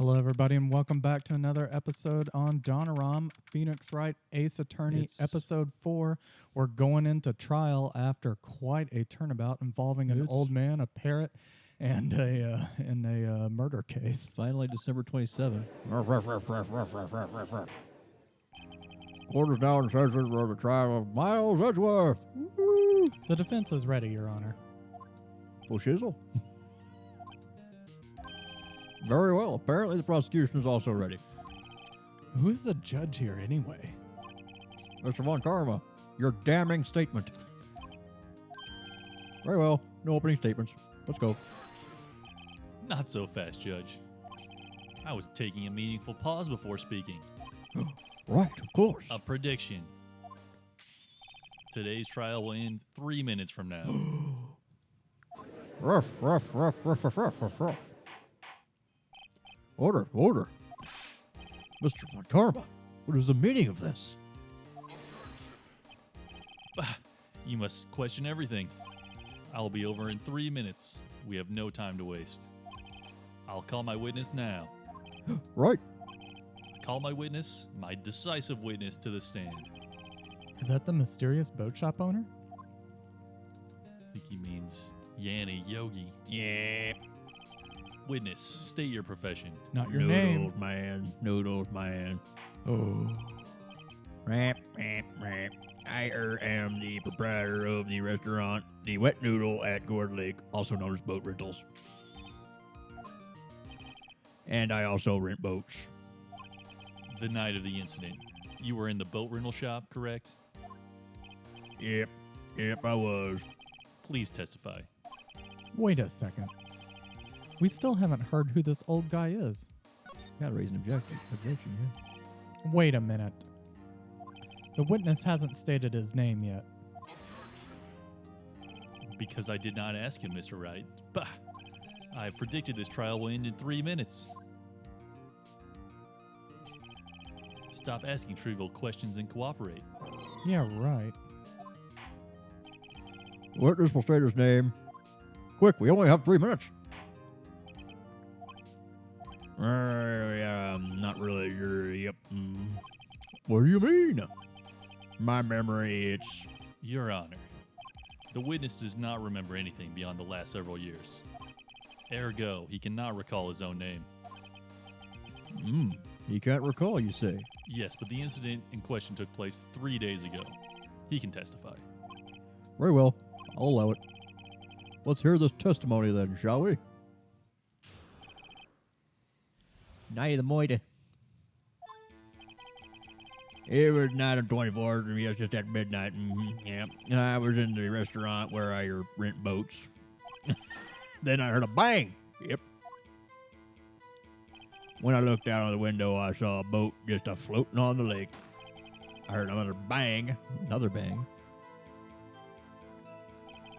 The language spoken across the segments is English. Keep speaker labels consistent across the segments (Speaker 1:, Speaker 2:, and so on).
Speaker 1: Hello, everybody, and welcome back to another episode on Donaram, Phoenix Wright, Ace Attorney, Episode 4. We're going into trial after quite a turnabout involving an old man, a parrot, and a murder case.
Speaker 2: Finally, December 27th. Court is now in session for the trial of Miles Edgeworth. Woo-hoo.
Speaker 1: The defense is ready, Your Honor.
Speaker 2: Full shizzle. Very well. Apparently, the prosecution is also ready.
Speaker 1: Who's the judge here, anyway?
Speaker 2: Mr. Von Karma, your damning statement. Very well. No opening statements. Let's go.
Speaker 3: Not so fast, Judge. I was taking a meaningful pause before speaking.
Speaker 2: Right, of course.
Speaker 3: A prediction. Today's trial will end 3 minutes from now.
Speaker 2: Ruff, ruff, ruff, ruff, ruff, ruff, ruff, ruff. Order, order. Mr. Von Karma, what is the meaning of this?
Speaker 3: You must question everything. I'll be over in 3 minutes. We have no time to waste. I'll call my witness now.
Speaker 2: Right.
Speaker 3: Call my witness, my decisive witness, to the stand.
Speaker 1: Is that the mysterious boat shop owner?
Speaker 3: I think he means Yanni Yogi. Yeah. Witness, state your profession.
Speaker 1: Not your name.
Speaker 2: Noodles man. Oh. Rap, rap, rap. I am the proprietor of the restaurant, the Wet Noodle at Gourd Lake, also known as Boat Rentals. And I also rent boats.
Speaker 3: The night of the incident, you were in the boat rental shop, correct?
Speaker 2: Yep, I was.
Speaker 3: Please testify.
Speaker 1: Wait a second. We still haven't heard who this old guy is.
Speaker 2: Gotta raise an objection, yeah.
Speaker 1: Wait a minute. The witness hasn't stated his name yet.
Speaker 3: Because I did not ask him, Mr. Wright. Bah! I predicted this trial will end in 3 minutes. Stop asking trivial questions and cooperate.
Speaker 1: Yeah, right.
Speaker 2: Witness will state his name. Quick, we only have 3 minutes. Yeah, I'm not really sure. Yep. What do you mean? My memory, it's...
Speaker 3: Your Honor, the witness does not remember anything beyond the last several years. Ergo, he cannot recall his own name.
Speaker 2: He can't recall, you say?
Speaker 3: Yes, but the incident in question took place 3 days ago. He can testify.
Speaker 2: Very well. I'll allow it. Let's hear this testimony then, shall we? Night of the Moida. It was night of 24th, yes, just at midnight. Yeah. I was in the restaurant where I rent boats. Then I heard a bang. Yep. When I looked out of the window, I saw a boat just floating on the lake. I heard another bang. Another bang.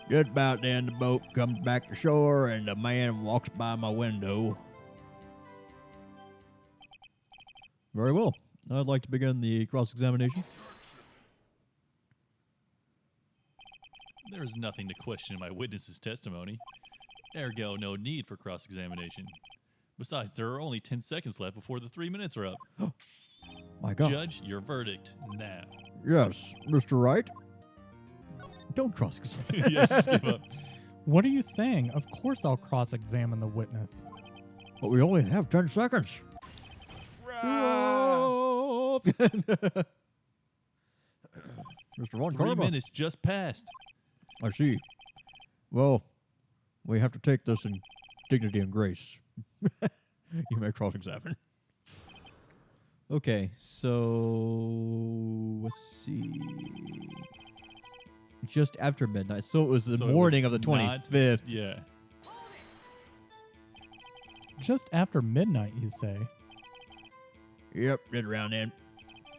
Speaker 2: Just about then, the boat comes back to shore, and a man walks by my window. Very well. I'd like to begin the cross-examination.
Speaker 3: There is nothing to question in my witness's testimony. Ergo, no need for cross-examination. Besides, there are only 10 seconds left before the 3 minutes are up.
Speaker 2: My God.
Speaker 3: Judge, your verdict now.
Speaker 2: Yes, Mr. Wright. Don't cross-examine.
Speaker 3: Yes, just give up.
Speaker 1: What are you saying? Of course I'll cross-examine the witness.
Speaker 2: But we only have 10 seconds. Mr. Von
Speaker 3: 3
Speaker 2: Karma.
Speaker 3: minutes just passed.
Speaker 2: I see. Well, we have to take this in dignity and grace. You may cross-examine. Okay, so let's see. Just after midnight, so it was the morning of the 25th.
Speaker 3: Yeah.
Speaker 1: Just after midnight, you say?
Speaker 2: Yep, right around then.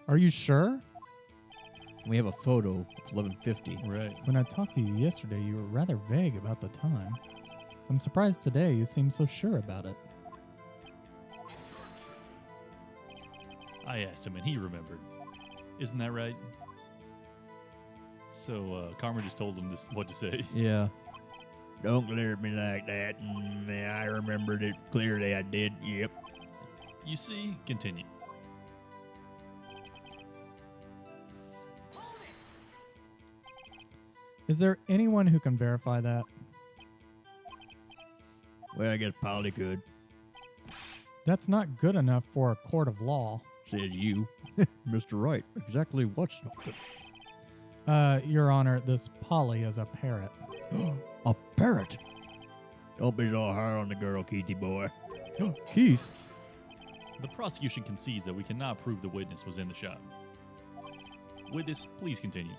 Speaker 1: Are you sure?
Speaker 2: We have a photo of 11:50.
Speaker 3: Right.
Speaker 1: When I talked to you yesterday, you were rather vague about the time. I'm surprised today you seem so sure about it.
Speaker 3: I asked him and he remembered. Isn't that right? So Karma just told him what to say.
Speaker 2: Yeah. Don't glare at me like that. I remembered it clearly. I did. Yep.
Speaker 3: You see, continue.
Speaker 1: Is there anyone who can verify that?
Speaker 2: Well, I guess Polly could.
Speaker 1: That's not good enough for a court of law.
Speaker 2: Said you. Mr. Wright, exactly what's not good?
Speaker 1: Your Honor, this Polly is a parrot.
Speaker 2: A parrot? Don't be so hard on the girl, Keithy boy. Keith?
Speaker 3: The prosecution concedes that we cannot prove the witness was in the shop. Witness, please continue.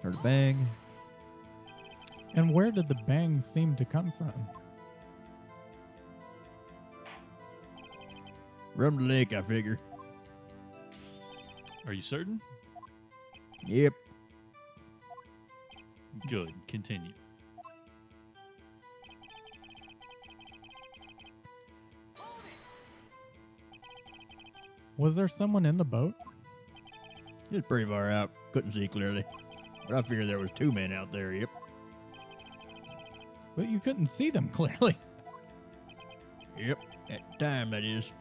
Speaker 2: Heard a bang.
Speaker 1: And where did the bang seem to come from?
Speaker 2: From the lake, I figure.
Speaker 3: Are you certain?
Speaker 2: Yep.
Speaker 3: Good. Continue.
Speaker 1: Was there someone in the boat?
Speaker 2: It's pretty far out. Couldn't see clearly. But I figured there was 2 men out there, yep.
Speaker 1: But you couldn't see them clearly.
Speaker 2: Yep. At the time, that is.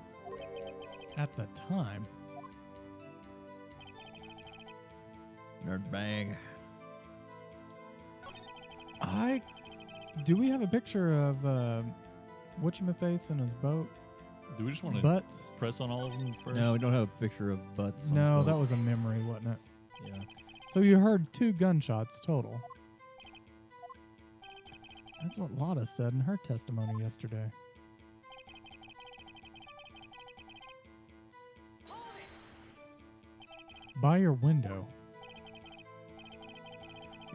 Speaker 1: At the time.
Speaker 2: Nerd bang.
Speaker 1: Do we have a picture of whatchamacface in his boat?
Speaker 3: Do we just want to
Speaker 1: Butts?
Speaker 3: press on all of them first?
Speaker 2: No, we don't have a picture of butts.
Speaker 1: No, that was a memory, wasn't it?
Speaker 2: Yeah.
Speaker 1: So you heard 2 gunshots total. That's what Lotta said in her testimony yesterday. By your window.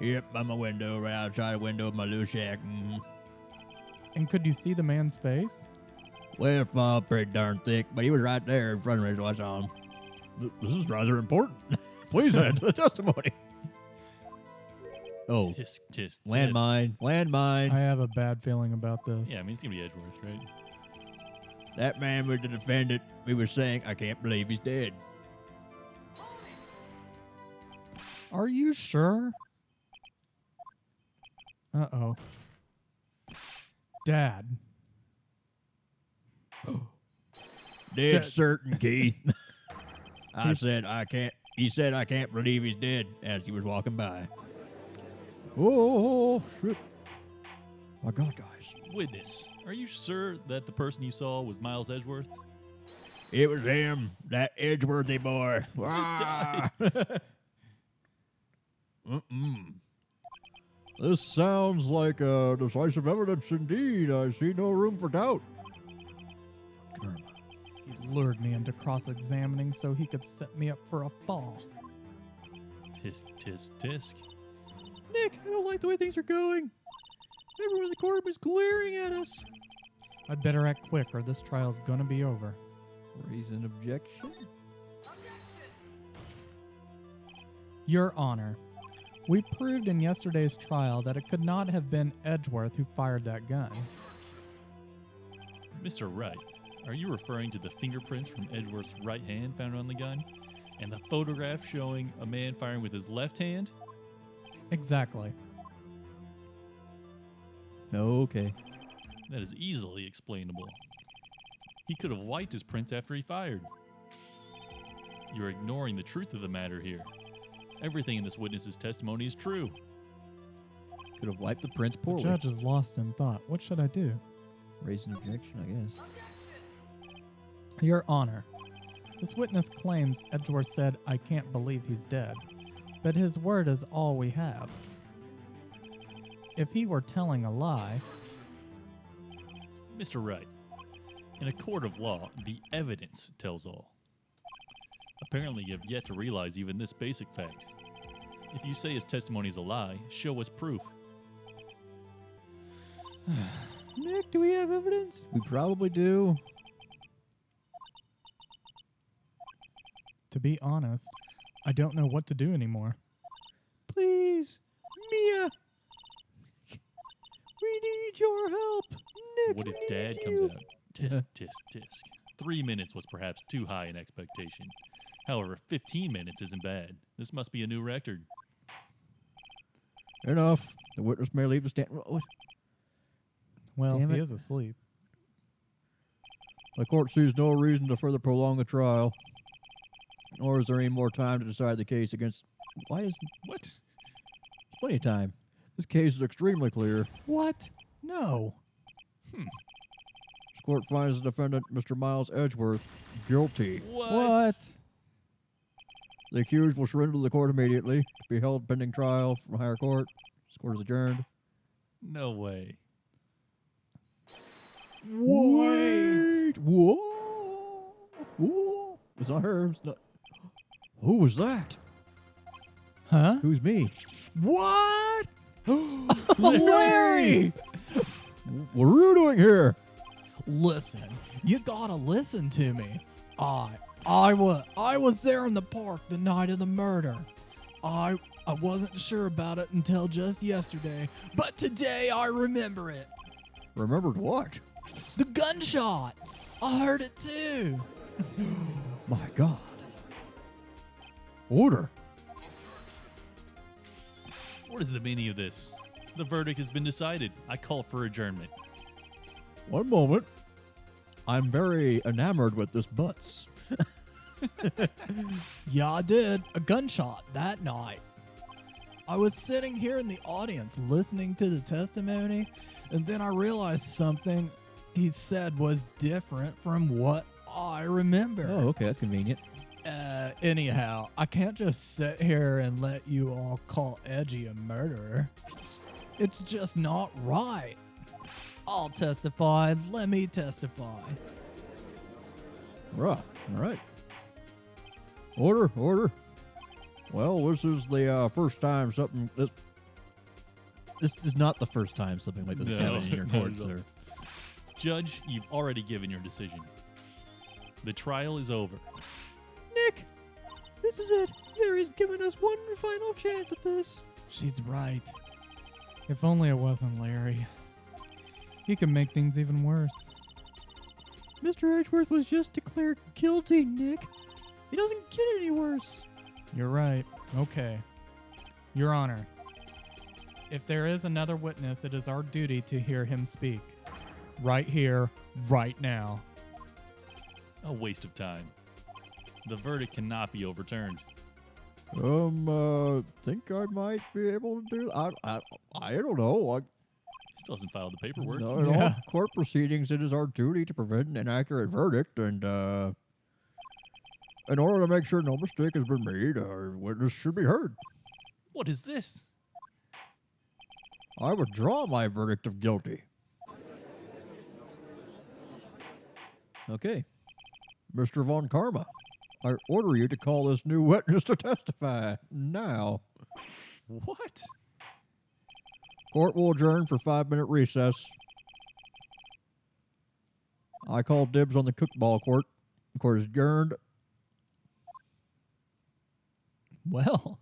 Speaker 2: Yep, by my window, right outside the window of my little shack. Mm-hmm.
Speaker 1: And could you see the man's face?
Speaker 2: Well, it fog pretty darn thick, but he was right there in front of me, so I saw him. This is rather important. Please add to the testimony. Oh,
Speaker 3: Tisk, tisk, tisk.
Speaker 2: landmine, landmine.
Speaker 1: I have a bad feeling about this.
Speaker 3: Yeah, I mean, it's going to be Edgeworth, right?
Speaker 2: That man was the defendant. He was saying, I can't believe he's dead.
Speaker 1: Are you sure? Uh-oh. Dad.
Speaker 2: Dead certain, Keith. I said, I can't. He said, I can't believe he's dead as he was walking by. Oh, shit. My God, guys.
Speaker 3: Witness, are you sure that the person you saw was Miles Edgeworth?
Speaker 2: It was him, that Edgeworthy boy.
Speaker 3: Just died.
Speaker 2: This sounds like decisive evidence indeed. I see no room for doubt.
Speaker 1: He lured me into cross-examining so he could set me up for a fall.
Speaker 3: Tisk, tisk, tisk.
Speaker 2: Nick, I don't like the way things are going. Everyone in the courtroom is glaring at us.
Speaker 1: I'd better act quick or this trial's gonna be over.
Speaker 2: Raise an objection?
Speaker 1: Your Honor, we proved in yesterday's trial that it could not have been Edgeworth who fired that gun.
Speaker 3: Mr. Wright, are you referring to the fingerprints from Edgeworth's right hand found on the gun? And the photograph showing a man firing with his left hand?
Speaker 1: Exactly.
Speaker 2: Okay.
Speaker 3: That is easily explainable. He could have wiped his prints after he fired. You're ignoring the truth of the matter here. Everything in this witness's testimony is true.
Speaker 2: Could have wiped the prints
Speaker 1: The
Speaker 2: poorly.
Speaker 1: judge is lost in thought. What should I do?
Speaker 2: Raise an objection, I guess.
Speaker 1: Your Honor, this witness claims Edgeworth said, I can't believe he's dead, but his word is all we have. If he were telling a lie...
Speaker 3: Mr. Wright, in a court of law, the evidence tells all. Apparently, you have yet to realize even this basic fact. If you say his testimony is a lie, show us proof.
Speaker 2: Nick, do we have evidence? We probably do.
Speaker 1: To be honest, I don't know what to do anymore.
Speaker 2: Please, Mia. We need your help. Nick,
Speaker 3: What if
Speaker 2: we
Speaker 3: Dad
Speaker 2: need
Speaker 3: comes
Speaker 2: you.
Speaker 3: out? Tisk, tisk, tisk. 3 minutes was perhaps too high an expectation. However, 15 minutes isn't bad. This must be a new record.
Speaker 2: Enough. The witness may leave the stand. What?
Speaker 1: Well,
Speaker 2: Damn
Speaker 1: he
Speaker 2: it.
Speaker 1: is asleep.
Speaker 4: The court sees no reason to further prolong the trial, nor is there any more time to decide the case against... Why is...
Speaker 3: What?
Speaker 4: There's plenty of time. This case is extremely clear.
Speaker 1: What? No.
Speaker 4: This court finds the defendant, Mr. Miles Edgeworth, guilty.
Speaker 1: What?
Speaker 4: The accused will surrender to the court immediately to be held pending trial from higher court. This court is adjourned.
Speaker 3: No way.
Speaker 1: Wait.
Speaker 4: Whoa! Whoa! It's not her. It's not... Who was that?
Speaker 1: Huh?
Speaker 4: Who's me?
Speaker 1: What? Larry!
Speaker 4: What are you doing here?
Speaker 1: Listen, you gotta listen to me. I was there in the park the night of the murder. I wasn't sure about it until just yesterday, but today I remember it.
Speaker 4: Remembered what?
Speaker 1: The gunshot. I heard it too.
Speaker 4: My God. Order.
Speaker 3: What is the meaning of this? The verdict has been decided. I call for adjournment.
Speaker 4: One moment. I'm very enamored with this butts.
Speaker 1: Yeah, I did. A gunshot that night. I was sitting here in the audience listening to the testimony, and then I realized something he said was different from what I remember.
Speaker 4: Oh, okay. That's convenient.
Speaker 1: Anyhow, I can't just sit here and let you all call Edgy a murderer. It's just not right. I'll testify. Let me testify.
Speaker 4: Right. All right. Order. Order. Well, this is the first time something... This is not the first time something like this has happened in your
Speaker 3: No,
Speaker 4: court,
Speaker 3: no.
Speaker 4: sir.
Speaker 3: Judge, you've already given your decision. The trial is over.
Speaker 4: Nick, this is it. Larry's given us one final chance at this.
Speaker 1: She's right. If only it wasn't Larry. He could make things even worse.
Speaker 4: Mr. Edgeworth was just declared guilty, Nick. He doesn't get any worse.
Speaker 1: You're right. Okay. Your Honor, if there is another witness, it is our duty to hear him speak. Right here, right now.
Speaker 3: A waste of time. The verdict cannot be overturned.
Speaker 4: Think I might be able to do... I don't know.
Speaker 3: Still hasn't filed the paperwork.
Speaker 4: No, in all court proceedings, it is our duty to prevent an inaccurate verdict, and in order to make sure no mistake has been made, our witness should be heard.
Speaker 3: What is this?
Speaker 4: I withdraw my verdict of guilty. Okay. Mr. Von Karma, I order you to call this new witness to testify now.
Speaker 3: What?
Speaker 4: Court will adjourn for 5-minute recess. I call dibs on the cookball court. Court is adjourned.
Speaker 1: Well,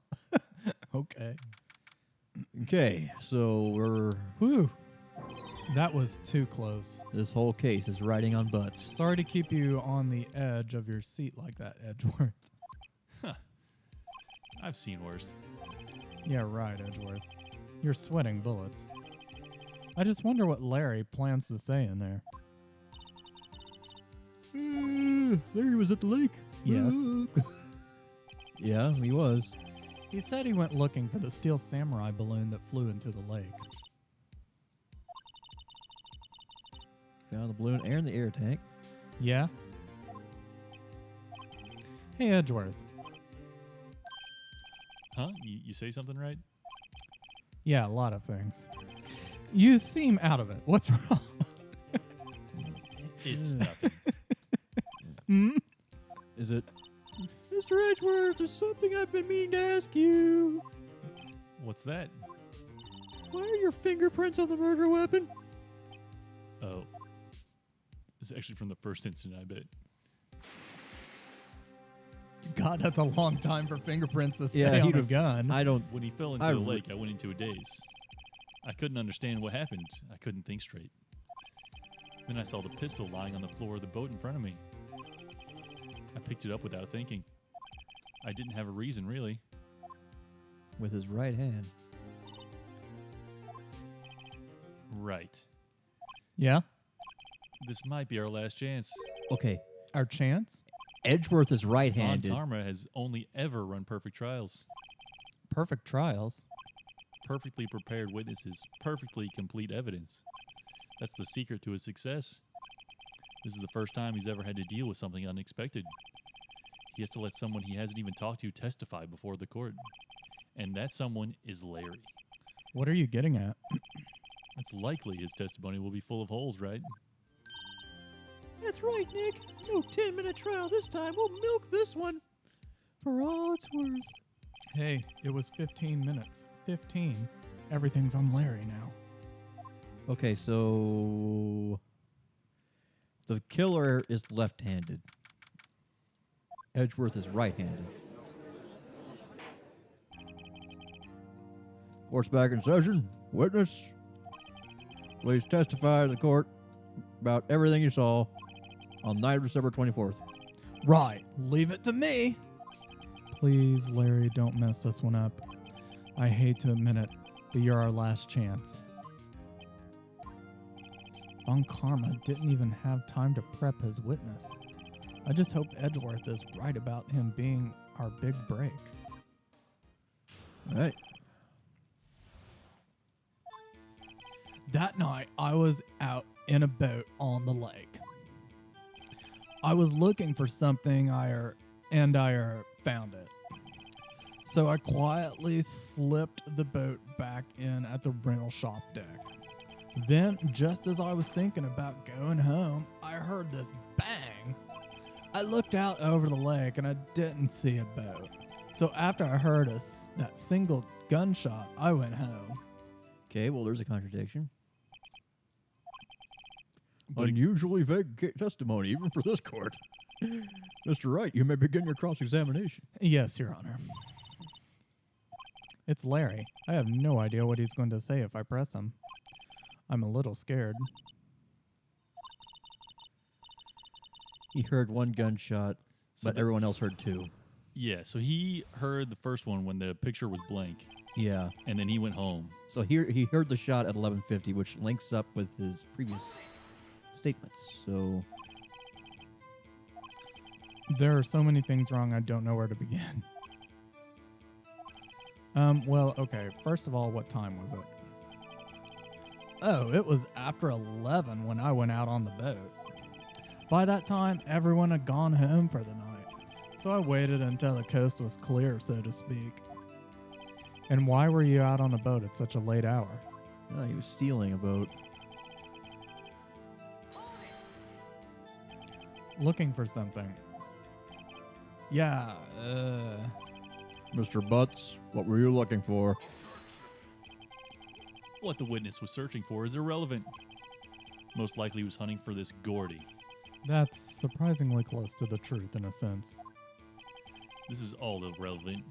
Speaker 1: okay.
Speaker 4: Okay, so we're...
Speaker 1: Whew. That was too close.
Speaker 4: This whole case is riding on butts.
Speaker 1: Sorry to keep you on the edge of your seat like that, Edgeworth.
Speaker 3: I've seen worse.
Speaker 1: Yeah, right, Edgeworth. You're sweating bullets. I just wonder what Larry plans to say in there.
Speaker 4: Larry was at the lake.
Speaker 1: Yes.
Speaker 4: Yeah, he was.
Speaker 1: He said he went looking for the steel samurai balloon that flew into the lake.
Speaker 4: Found the balloon and the air tank.
Speaker 1: Yeah? Hey, Edgeworth.
Speaker 3: Huh? You say something right?
Speaker 1: Yeah, a lot of things. You seem out of it. What's wrong?
Speaker 3: It's nothing.
Speaker 4: Is it? Mr. Edgeworth, there's something I've been meaning to ask you.
Speaker 3: What's that?
Speaker 4: Why are your fingerprints on the murder weapon?
Speaker 3: Oh. It's actually from the first incident, I bet.
Speaker 1: God, that's a long time for fingerprints to stay
Speaker 4: Yeah,
Speaker 1: on
Speaker 4: he'd
Speaker 1: a
Speaker 4: have-
Speaker 1: gun.
Speaker 4: I don't...
Speaker 3: When he fell into the lake, I went into a daze. I couldn't understand what happened. I couldn't think straight. Then I saw the pistol lying on the floor of the boat in front of me. I picked it up without thinking. I didn't have a reason, really.
Speaker 4: With his right hand.
Speaker 3: Right.
Speaker 1: Yeah?
Speaker 3: This might be our last chance.
Speaker 4: Okay.
Speaker 1: Our chance?
Speaker 4: Edgeworth is
Speaker 3: Von
Speaker 4: right-handed.
Speaker 3: Karma has only ever run perfect trials.
Speaker 1: Perfect trials.
Speaker 3: Perfectly prepared witnesses, perfectly complete evidence. That's the secret to his success. This is the first time he's ever had to deal with something unexpected. He has to let someone he hasn't even talked to testify before the court. And that someone is Larry.
Speaker 1: What are you getting at?
Speaker 3: It's likely his testimony will be full of holes, right?
Speaker 4: That's right, Nick. No 10-minute trial this time. We'll milk this one for all it's worth.
Speaker 1: Hey, it was 15 minutes. 15. Everything's on Larry now.
Speaker 4: Okay, so the killer is left-handed. Edgeworth is right-handed. Court's back in session. Witness, please testify to the court about everything you saw on the night of December 24th.
Speaker 1: Right. Leave it to me. Please, Larry, don't mess this one up. I hate to admit it, but you're our last chance. Von Karma didn't even have time to prep his witness. I just hope Edgeworth is right about him being our big break.
Speaker 4: All right.
Speaker 1: That night, I was out in a boat on the lake. I was looking for something, and I found it. So I quietly slipped the boat back in at the rental shop deck. Then, just as I was thinking about going home, I heard this bang. I looked out over the lake and I didn't see a boat. So after I heard that single gunshot, I went home.
Speaker 4: Okay, well, there's a contradiction.
Speaker 3: But
Speaker 4: Unusually vague testimony, even for this court. Mr. Wright, you may begin your cross-examination.
Speaker 1: Yes, Your Honor. It's Larry. I have no idea what he's going to say if I press him. I'm a little scared.
Speaker 4: He heard one gunshot,
Speaker 3: So
Speaker 4: but everyone else heard two.
Speaker 3: yeah, so he heard the first one when the picture was blank,
Speaker 4: Yeah.
Speaker 3: and then he went home.
Speaker 4: So here he heard the shot at 11:50, which links up with his previous statements. So
Speaker 1: There are so many things wrong, I don't know where to begin. Well, okay. First of all, what time was it? Oh, it was after 11 when I went out on the boat. By that time, everyone had gone home for the night. So I waited until the coast was clear, so to speak. And why were you out on the boat at such a late hour?
Speaker 4: he was stealing a boat.
Speaker 1: Looking for something. Yeah,
Speaker 4: Mr. Butts, what were you looking for?
Speaker 3: What the witness was searching for is irrelevant. Most likely he was hunting for this Gordy.
Speaker 1: that's surprisingly close to the truth in a sense.
Speaker 3: This is all irrelevant.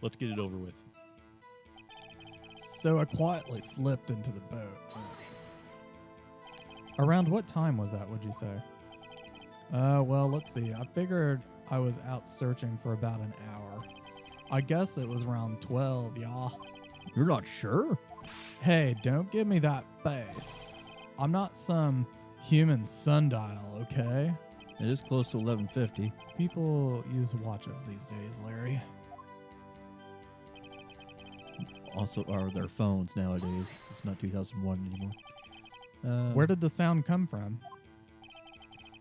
Speaker 3: Let's get it over with.
Speaker 1: So I quietly slipped into the boat. Around what time was that, would you say? Well, let's see. I figured I was out searching for about an hour. I guess it was around 12, y'all.
Speaker 4: You're not sure?
Speaker 1: Hey, don't give me that face. I'm not some human sundial, okay?
Speaker 4: It is close to 11:50.
Speaker 1: People use watches these days, Larry.
Speaker 4: Also, are their phones nowadays. It's not 2001 anymore.
Speaker 1: Where did the sound come from?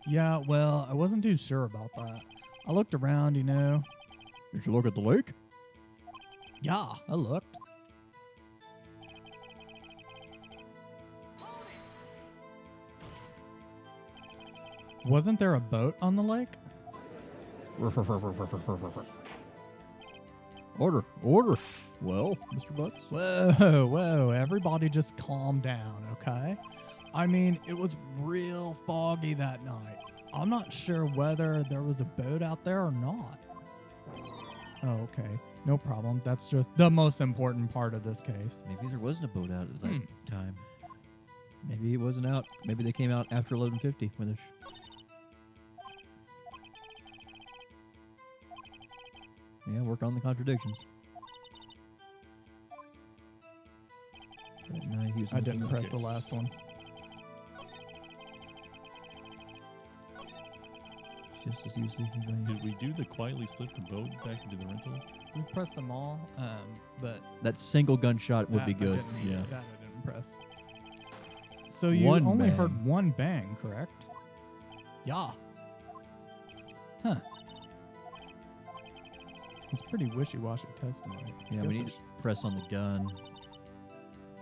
Speaker 1: Yeah, well, I wasn't too sure about that. I looked around, you know.
Speaker 4: Did you look at the lake?
Speaker 1: Yeah, I looked. Wasn't there a boat on the lake?
Speaker 4: Order, order. Well, Mr. Butts?
Speaker 1: Whoa, everybody just calm down, okay? I mean, it was real foggy that night. I'm not sure whether there was a boat out there or not. Oh, okay. No problem. That's just the most important part of this case.
Speaker 4: Maybe there wasn't a boat out at that time. Maybe it wasn't out. Maybe they came out after 11:50 when yeah, work on the contradictions. That night he was
Speaker 1: I didn't
Speaker 4: looking
Speaker 1: press
Speaker 4: at-
Speaker 1: the last one.
Speaker 4: Just as easily.
Speaker 3: Did we do the quietly slip the boat back into the rental?
Speaker 1: We pressed them all, but
Speaker 4: That single gunshot would
Speaker 1: that
Speaker 4: be
Speaker 1: I
Speaker 4: good.
Speaker 1: didn't-
Speaker 3: Yeah.
Speaker 1: that I didn't press. So you
Speaker 4: One
Speaker 1: only
Speaker 4: bang.
Speaker 1: heard one bang, correct? Yeah. Huh. It's pretty wishy-washy testimony.
Speaker 4: Yeah,
Speaker 1: Guess
Speaker 4: we
Speaker 1: I
Speaker 4: need to press on the gun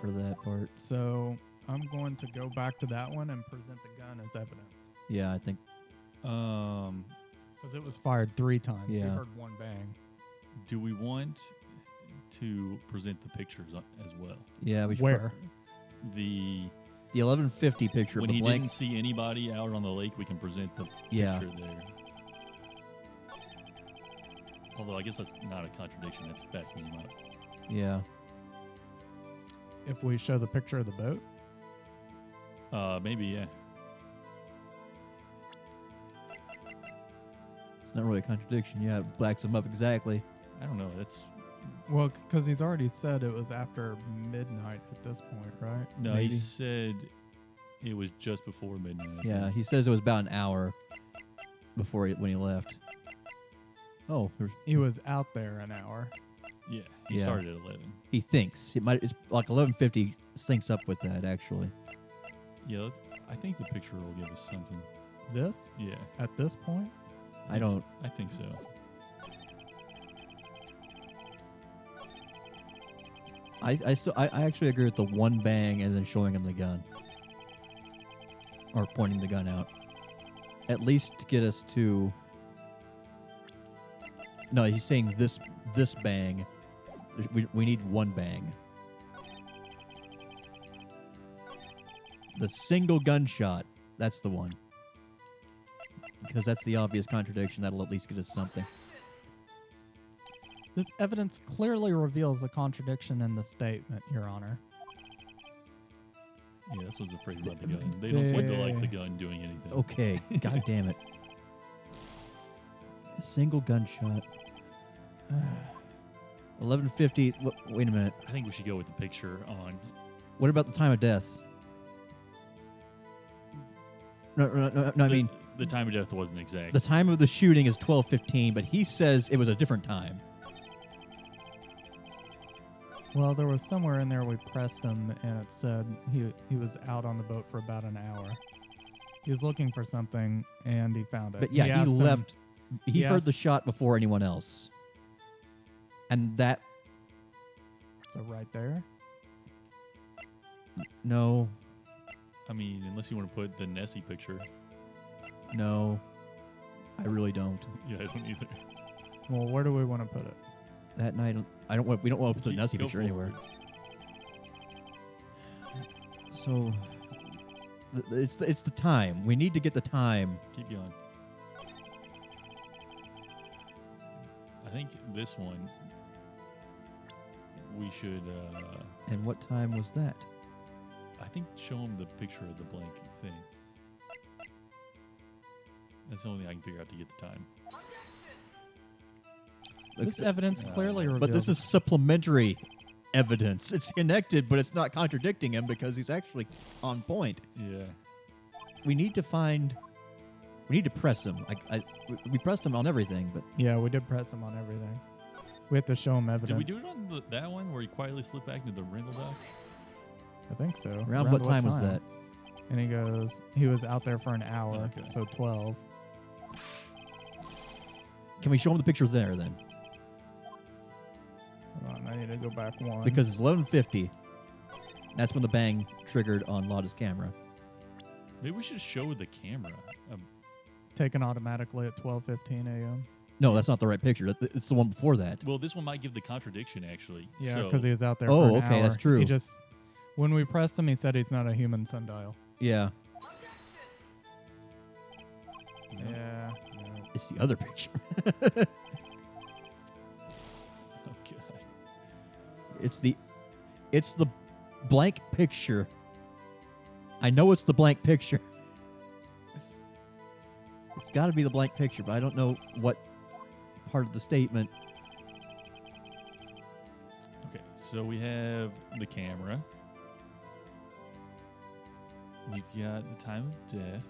Speaker 4: for that part.
Speaker 1: So I'm going to go back to that one and present the gun as evidence.
Speaker 4: Yeah, I think.
Speaker 1: Because it was fired 3 times. You
Speaker 4: Yeah.
Speaker 1: heard one bang.
Speaker 3: Do we want to present the pictures as well?
Speaker 4: Yeah, we should.
Speaker 1: Where?
Speaker 3: The
Speaker 4: The 1150 picture
Speaker 3: when
Speaker 4: of the
Speaker 3: he
Speaker 4: blank.
Speaker 3: didn't see anybody out on the lake, we can present the
Speaker 4: Yeah.
Speaker 3: picture there. Although I guess that's not a contradiction. That's backing him up.
Speaker 4: Yeah.
Speaker 1: If we show the picture of the boat?
Speaker 3: Maybe, yeah.
Speaker 4: It's not really a contradiction. Yeah, it backs him up exactly.
Speaker 3: I don't know. That's
Speaker 1: Well, because he's already said it was after midnight at this point, right?
Speaker 3: no.
Speaker 4: Maybe.
Speaker 3: He said it was just before midnight. I
Speaker 4: Yeah,
Speaker 3: think.
Speaker 4: he says it was about an hour before when he left. Oh,
Speaker 1: He was out there an hour.
Speaker 3: Yeah. He
Speaker 4: Yeah.
Speaker 3: started at 11.
Speaker 4: he thinks it might. It's like 1150 syncs up with that actually.
Speaker 3: Yeah. I think the picture will give us something.
Speaker 1: This?
Speaker 3: Yeah.
Speaker 1: At this point?
Speaker 4: I don't.
Speaker 3: I think so.
Speaker 4: I actually agree with the one bang and then showing him the gun or pointing the gun out. At least to get us to. No, he's saying this bang. We need one bang. The single gunshot. That's the one. Because that's the obvious contradiction. That'll at least get us something.
Speaker 1: This evidence clearly reveals a contradiction in the statement, Your Honor.
Speaker 3: Yeah, that's what's afraid about the gun. They don't seem to like the
Speaker 1: Yeah.
Speaker 3: gun doing anything.
Speaker 4: Okay. God damn it. A single gunshot. 1150. Wait a minute.
Speaker 3: I think we should go with the picture on.
Speaker 4: What about the time of death? No. I mean,
Speaker 3: the time of death wasn't exact.
Speaker 4: the time of the shooting is 12:15, but he says it was a different time.
Speaker 1: Well, there was somewhere in there we pressed him, and it said he was out on the boat for about an hour. He was looking for something, and he found it.
Speaker 4: But yeah, he
Speaker 1: asked him-
Speaker 4: left. He heard
Speaker 1: asked-
Speaker 4: the shot before anyone else, and that
Speaker 1: So right there.
Speaker 4: no,
Speaker 3: I mean, unless you want to put the Nessie picture.
Speaker 4: no, I really don't.
Speaker 3: Yeah, I don't either.
Speaker 1: Well, where do we want to put it?
Speaker 4: That night, I don't want. We don't want to put the
Speaker 3: Keep-
Speaker 4: Nessie
Speaker 3: go
Speaker 4: picture anywhere.
Speaker 3: forward.
Speaker 4: So it's the time. We need to get the time.
Speaker 3: Keep going. I think this one we should.
Speaker 4: And what time was that?
Speaker 3: I think show him the picture of the blank thing. That's the only thing I can figure out to get the time.
Speaker 1: This evidence clearly reveals.
Speaker 4: But this is supplementary evidence. It's connected, but it's not contradicting him because he's actually on point.
Speaker 3: Yeah.
Speaker 4: We need to find. We need to press him. We pressed him on everything, but
Speaker 1: Yeah, we did press him on everything. We have to show him evidence.
Speaker 3: Did we do it on that one where he quietly slipped back into the rental dock?
Speaker 1: I think so.
Speaker 4: around what time was that?
Speaker 1: And he goes, he was out there for an hour,
Speaker 3: Okay.
Speaker 1: so 12.
Speaker 4: Can we show him the picture there then?
Speaker 1: Hold on, I need to go back one.
Speaker 4: Because it's 11:50. That's when the bang triggered on Lotta's camera.
Speaker 3: Maybe we should show the camera.
Speaker 1: Taken automatically at 12:15 a.m.
Speaker 4: No, that's not the right picture. It's the one before that.
Speaker 3: Well, this one might give the contradiction, actually.
Speaker 1: Yeah,
Speaker 3: So-
Speaker 1: because he was out there
Speaker 4: Oh,
Speaker 1: for an
Speaker 4: okay,
Speaker 1: hour.
Speaker 4: that's true.
Speaker 1: He just, when we pressed him, he said he's not a human sundial.
Speaker 4: Yeah,
Speaker 3: No.
Speaker 1: Yeah.
Speaker 4: it's the other picture.
Speaker 3: Oh, God.
Speaker 4: It's the blank picture. I know it's the blank picture. It's got to be the blank picture, but I don't know what part of the statement.
Speaker 3: Okay, so we have the camera. We've got the time of death.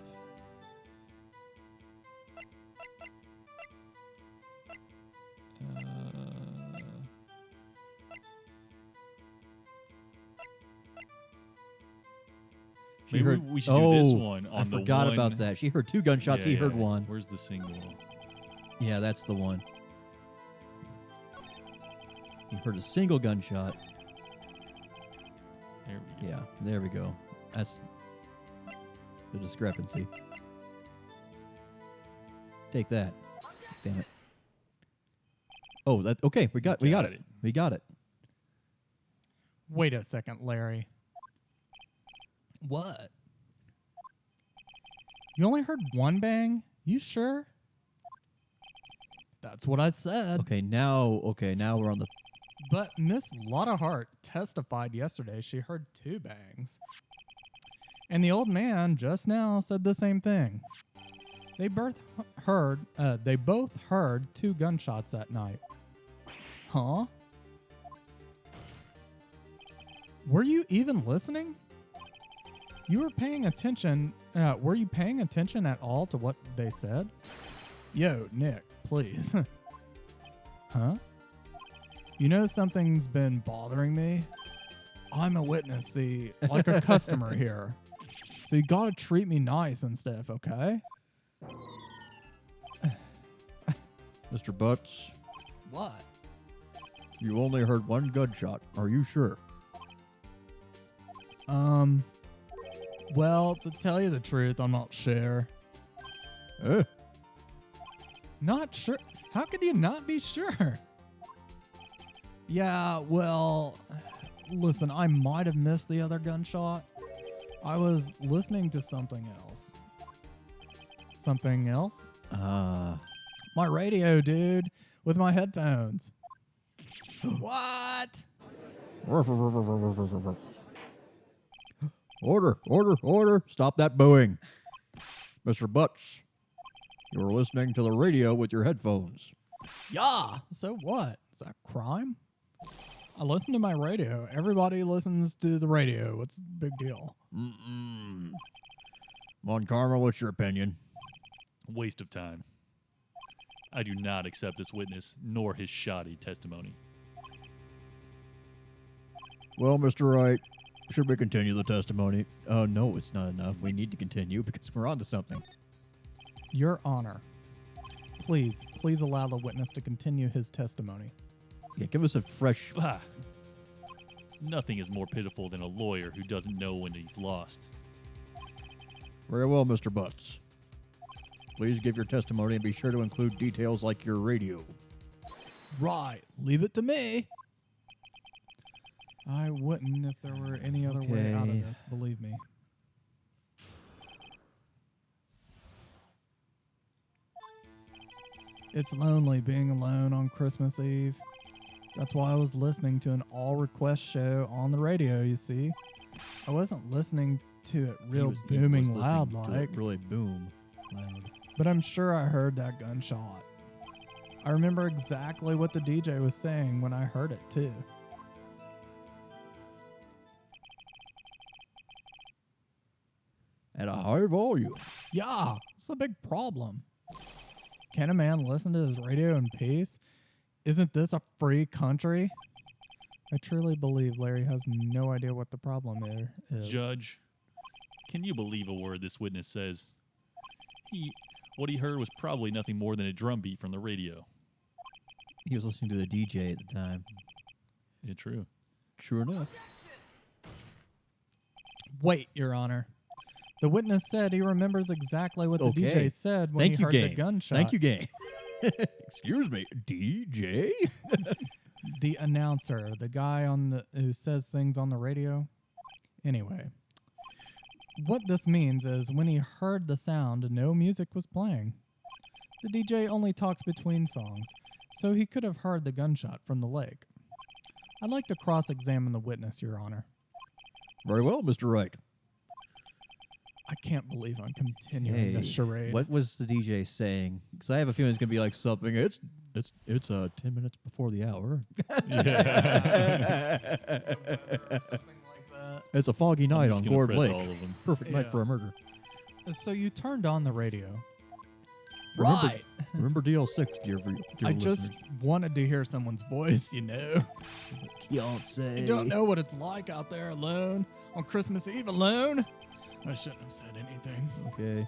Speaker 3: Maybe we should do this one on
Speaker 4: I
Speaker 3: the
Speaker 4: forgot
Speaker 3: one.
Speaker 4: about that. She heard 2 gunshots.
Speaker 3: Yeah,
Speaker 4: He heard
Speaker 3: yeah.
Speaker 4: 1.
Speaker 3: Where's the single?
Speaker 4: Yeah, that's the one. He heard a single gunshot.
Speaker 3: There we go.
Speaker 4: Yeah, there we go. That's the discrepancy. Take that. Damn it. Oh, that okay. We got
Speaker 3: got
Speaker 4: it.
Speaker 3: it.
Speaker 4: We got it.
Speaker 1: Wait a second, Larry.
Speaker 4: What?
Speaker 1: You only heard 1 bang? You sure? That's what I said.
Speaker 4: Okay, now we're on the
Speaker 1: But Miss Lotta Hart testified yesterday she heard 2 bangs. And the old man just now said the same thing. They both heard 2 gunshots that night. Huh? Were you even listening? You were paying attention. Were you paying attention at all to what they said? Yo, Nick, please. Huh? You know something's been bothering me? I'm a witness, see, like a customer here. So you gotta treat me nice and stuff, okay?
Speaker 4: Mr. Butts.
Speaker 1: What?
Speaker 4: You only heard 1 gunshot. Are you sure?
Speaker 1: Well, to tell you the truth, I'm not sure.
Speaker 4: Eh?
Speaker 1: Not sure? How could you not be sure? Yeah, well, listen, I might have missed the other gunshot. I was listening to something else. Something else? My radio, dude, with my headphones. What?
Speaker 4: Order. Stop that booing. Mr. Butts, you're listening to the radio with your headphones.
Speaker 1: Yeah. So what? Is that crime? I listen to my radio. Everybody listens to the radio. What's the big deal?
Speaker 4: Mon Karma, what's your opinion?
Speaker 3: Waste of time. I do not accept this witness nor his shoddy testimony.
Speaker 4: Well, Mr. Wright, should we continue the testimony? No, it's not enough. We need to continue because we're on to something.
Speaker 1: Your Honor, please allow the witness to continue his testimony.
Speaker 4: Yeah, give us a fresh...
Speaker 3: Bah. Nothing is more pitiful than a lawyer who doesn't know when he's lost.
Speaker 4: Very well, Mr. Butts. Please give your testimony and be sure to include details like your radio.
Speaker 1: Right. Leave it to me. I wouldn't if there were any other way out of
Speaker 4: Okay.
Speaker 1: this, believe me. It's lonely being alone on Christmas Eve. That's why I was listening to an all-request show on the radio, you see. I wasn't listening to it real booming loud like,
Speaker 4: Really boom loud.
Speaker 1: but I'm sure I heard that gunshot. I remember exactly what the DJ was saying when I heard it, too.
Speaker 4: At a high volume.
Speaker 1: Yeah, it's a big problem. Can a man listen to his radio in peace? Isn't this a free country? I truly believe Larry has no idea what the problem here is.
Speaker 3: Judge, can you believe a word this witness says? What he heard was probably nothing more than a drum beat from the radio.
Speaker 4: He was listening to the DJ at the time.
Speaker 3: Yeah, true.
Speaker 4: True enough.
Speaker 1: Wait, Your Honor. The witness said he remembers exactly what the
Speaker 4: Okay.
Speaker 1: DJ said when
Speaker 4: Thank
Speaker 1: he
Speaker 4: you,
Speaker 1: heard
Speaker 4: gang.
Speaker 1: the gunshot.
Speaker 4: Thank you, gang. Excuse me, DJ?
Speaker 1: The announcer, the guy who says things on the radio. Anyway, what this means is when he heard the sound, no music was playing. The DJ only talks between songs, so he could have heard the gunshot from the lake. I'd like to cross-examine the witness, Your Honor.
Speaker 4: Very well, Mr. Wright.
Speaker 1: I can't believe I'm continuing this charade.
Speaker 4: What was the DJ saying? Because I have a feeling it's gonna be like something. It's 10 minutes before the hour. It's a foggy night on Gourd Lake.
Speaker 3: All of them.
Speaker 4: Perfect night
Speaker 1: Yeah.
Speaker 4: for a murder.
Speaker 1: So you turned on the radio.
Speaker 4: Remember- Remember DL6, dear
Speaker 1: I just
Speaker 4: listeners.
Speaker 1: wanted to hear someone's voice, you know.
Speaker 4: Beyonce.
Speaker 1: You don't know what it's like out there alone on Christmas Eve alone. I shouldn't have said anything.
Speaker 4: Okay.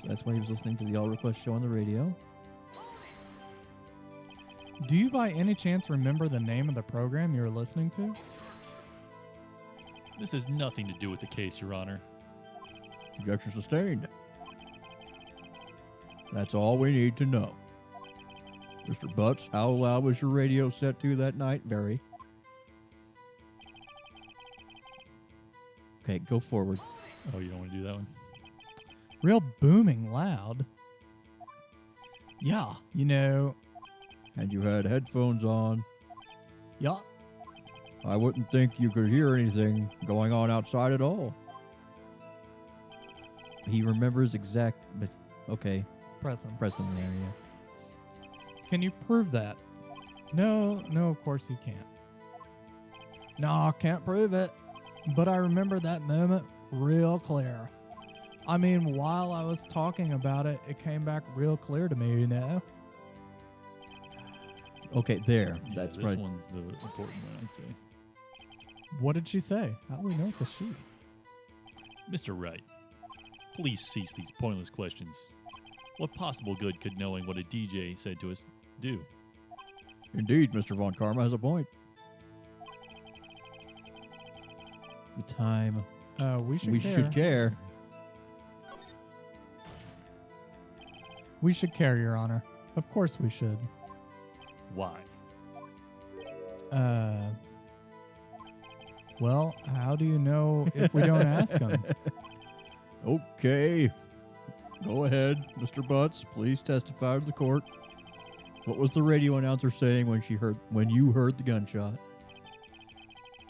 Speaker 4: So that's why he was listening to the All Request show on the radio.
Speaker 1: Do you by any chance remember the name of the program you were listening to?
Speaker 3: This has nothing to do with the case, Your Honor.
Speaker 4: Objection sustained. That's all we need to know. Mr. Butts, how loud was your radio set to that night? Very. Okay, go forward.
Speaker 3: Oh, you don't want to do that one?
Speaker 1: Real booming loud. Yeah, you know.
Speaker 4: And you had headphones on.
Speaker 1: Yeah.
Speaker 4: I wouldn't think you could hear anything going on outside at all. He remembers exact, but okay.
Speaker 1: Press him.
Speaker 4: Press him there, yeah.
Speaker 1: Can you prove that? No, of course you can't. No, I can't prove it. But I remember that moment real clear. I mean, while I was talking about it, it came back real clear to me, you know?
Speaker 4: Okay, there.
Speaker 3: Yeah,
Speaker 4: That's
Speaker 3: this
Speaker 4: right.
Speaker 3: one's the important one, I'd say.
Speaker 1: What did she say? How do we know it's a she?
Speaker 3: Mr. Wright, please cease these pointless questions. What possible good could knowing what a DJ said to us do?
Speaker 4: Indeed, Mr. Von Karma has a point. The time.
Speaker 1: We should
Speaker 4: We
Speaker 1: care.
Speaker 4: should care.
Speaker 1: We should care, Your Honor. Of course we should.
Speaker 3: Why?
Speaker 1: Well, how do you know if we don't ask them?
Speaker 4: Okay. Go ahead, Mr. Butts. Please testify to the court. What was the radio announcer saying when you heard the gunshot?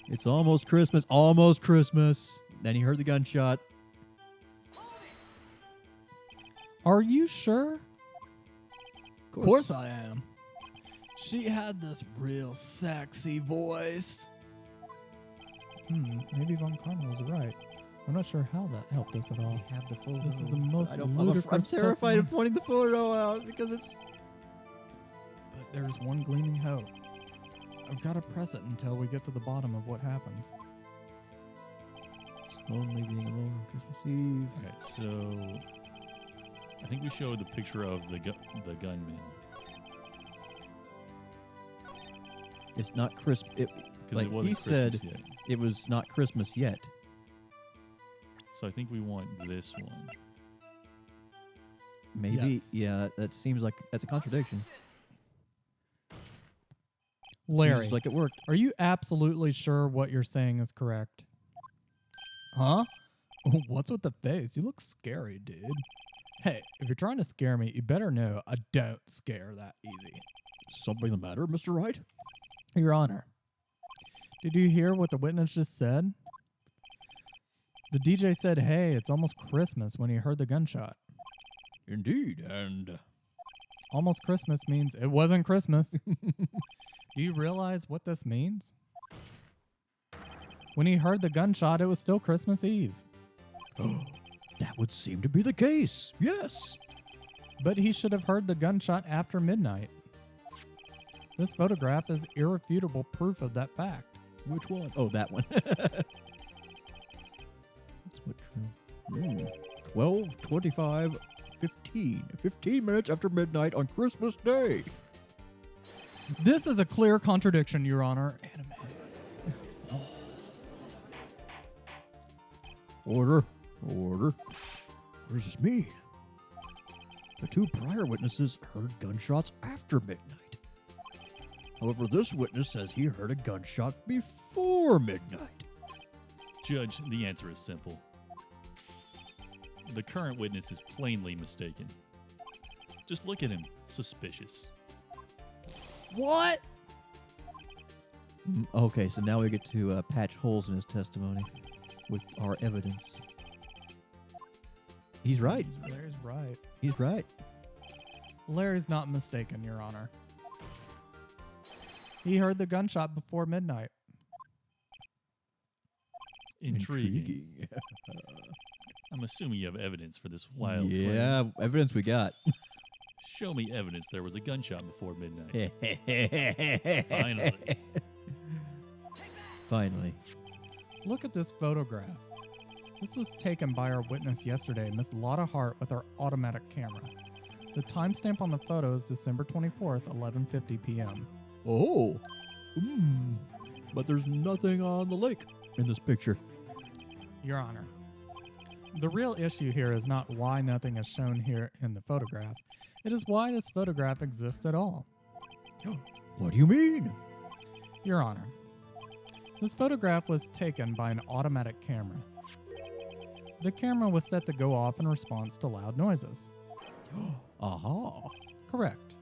Speaker 4: It's almost Christmas. Almost Christmas. Then he heard the gunshot.
Speaker 1: Are you sure?
Speaker 4: Of course.
Speaker 1: I am. She had this real sexy voice. Maybe Von Karma was right. I'm not sure how that helped us at all.
Speaker 4: Have the photo.
Speaker 1: This is the most
Speaker 4: I'm
Speaker 1: ludicrous
Speaker 4: terrified of
Speaker 1: testimony.
Speaker 4: pointing the photo out because it's...
Speaker 1: But there's one gleaming hope. I've got to press it until we get to the bottom of what happens.
Speaker 4: It's lonely being alone on Christmas Eve.
Speaker 3: All right, so I think we showed the picture of the gunman.
Speaker 4: It's not crisp.
Speaker 3: Because
Speaker 4: Like
Speaker 3: it wasn't
Speaker 4: he
Speaker 3: Christmas
Speaker 4: said,
Speaker 3: yet.
Speaker 4: it was not Christmas yet.
Speaker 3: So I think we want this one.
Speaker 4: Maybe,
Speaker 1: Yes.
Speaker 4: yeah, that seems like that's a contradiction.
Speaker 1: Larry,
Speaker 4: Seems like it worked.
Speaker 1: are you absolutely sure what you're saying is correct? Huh? What's with the face? You look scary, dude. Hey, if you're trying to scare me, you better know I don't scare that easy.
Speaker 4: Something the matter, Mr. Wright?
Speaker 1: Your Honor, did you hear what the witness just said? The DJ said, hey, it's almost Christmas when he heard the gunshot.
Speaker 4: Indeed, and
Speaker 1: Almost Christmas means it wasn't Christmas. Do you realize what this means? When he heard the gunshot, it was still Christmas Eve.
Speaker 4: that would seem to be the case. Yes.
Speaker 1: But he should have heard the gunshot after midnight. This photograph is irrefutable proof of that fact.
Speaker 4: Which one? Oh, that one. That's what true. 12:25, 15 minutes after midnight on Christmas Day.
Speaker 1: This is a clear contradiction, Your Honor.
Speaker 4: Order. What does this mean? The two prior witnesses heard gunshots after midnight. However, this witness says he heard a gunshot before midnight.
Speaker 3: Judge, the answer is simple. The current witness is plainly mistaken. Just look at him. Suspicious.
Speaker 1: What?
Speaker 4: Okay, so now we get to patch holes in his testimony with our evidence. He's right.
Speaker 1: Larry's right.
Speaker 4: He's right.
Speaker 1: Larry's not mistaken, Your Honor. He heard the gunshot before midnight.
Speaker 3: Intriguing. I'm assuming you have evidence for this wild claim.
Speaker 4: Yeah, evidence we got.
Speaker 3: Show me evidence there was a gunshot before midnight. Finally.
Speaker 4: Finally.
Speaker 1: Look at this photograph. This was taken by our witness yesterday, Miss Lotta Hart, with our automatic camera. The timestamp on the photo is December 24th, 11:50 p.m.
Speaker 4: Oh. But there's nothing on the lake in this picture.
Speaker 1: Your Honor, the real issue here is not why nothing is shown here in the photograph. It is why this photograph exists at all.
Speaker 4: What do you mean?
Speaker 1: Your Honor, this photograph was taken by an automatic camera. The camera was set to go off in response to loud noises.
Speaker 4: Aha.
Speaker 1: Correct.